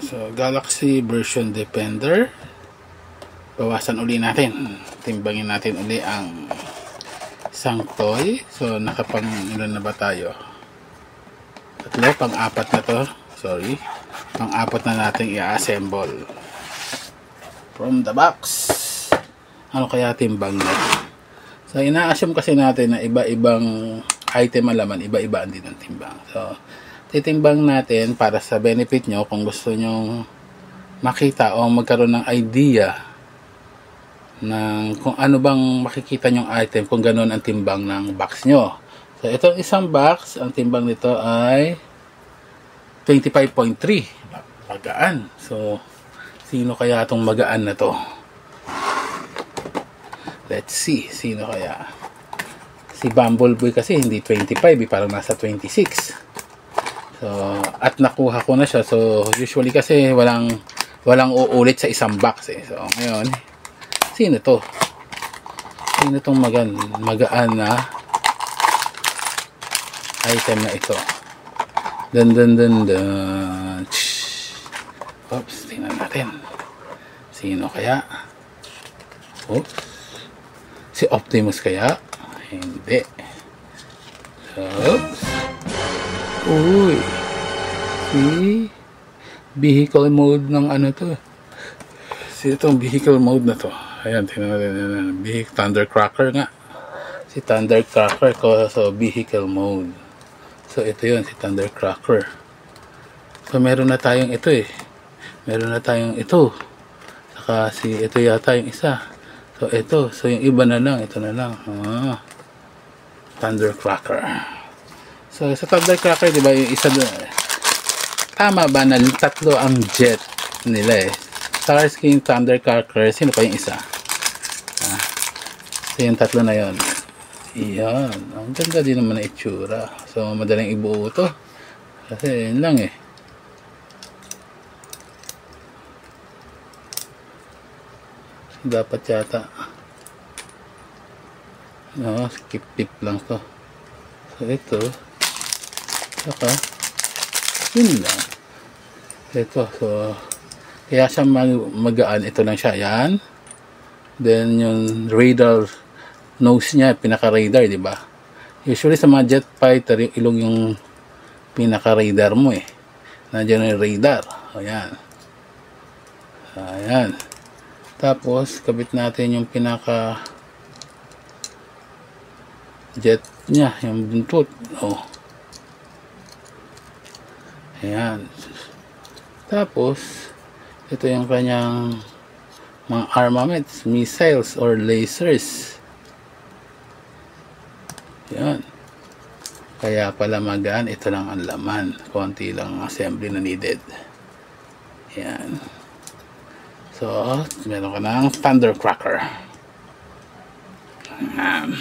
So, Galaxy version Defender. Bawasan uli natin. Timbangin natin uli ang isang toy. So, nakapang ilan na ba tayo? Tatlo, pang-apat na to. Sorry. Pang-apat na natin i-assemble. From the box. Ano kaya timbang natin? So, ina-assume kasi natin na iba-ibang item alaman, iba-ibaan din ang timbang. So, titimbang natin para sa benefit nyo kung gusto nyo makita o magkaroon ng idea ng kung ano bang makikita nyong item kung ganoon ang timbang ng box nyo. So, itong isang box, ang timbang nito ay 25.3. Magaan. So, sino kaya itong magaan na to? Let's see. Sino kaya? Si Bumblebee kasi hindi 25, parang nasa 26. So, at nakuha ko na siya. So, usually kasi walang uulit sa isang box eh. So, ngayon, sino to? Sino tong magaan na item na ito? Dun. Oops, tingnan natin. Sino kaya? Oops. Si Optimus kaya? Hindi. Oops. Uy. Si vehicle mode ng ano to. Si itong vehicle mode na to. Ayan, tingnan natin. Thundercracker nga. Si Thundercracker ko. So, vehicle mode. So, ito yun. Si Thundercracker. So, meron na tayong ito eh. Meron na tayong ito. Saka ito yata yung isa. So, ito. So, yung iba na lang. Ito na lang. Thundercracker. So, sa Thundercracker, di ba, yung isa doon, tama ba na tatlo ang jet nila eh? Starscream, Thundercracker, sino pa yung isa? So, yung tatlo na yon. Iyan. Ang ganda din naman na itsura. So, madaling ibuo to. Kasi, yun lang eh. So, dapat yata. No, skip-tip lang to. So, ito. Saka, yun lang. Ito, so, kaya siya magaan. Ito lang siya, yan. Then, yung radar nose niya, pinaka-radar, di ba? Usually, sa mga jet fighter, yung ilong yung pinaka-radar mo eh. Nandiyan yung radar. Ayan. Ayan. Tapos, kabit natin yung pinaka-jet niya, yung buntot. Oh. Ayan. Tapos, ito yung kanyang mga armaments, missiles or lasers. Ayan. Kaya pala magaan, ito lang ang laman. Konti lang ang assembly na needed. Ayan. So, meron ka ng Thundercracker. Ayan.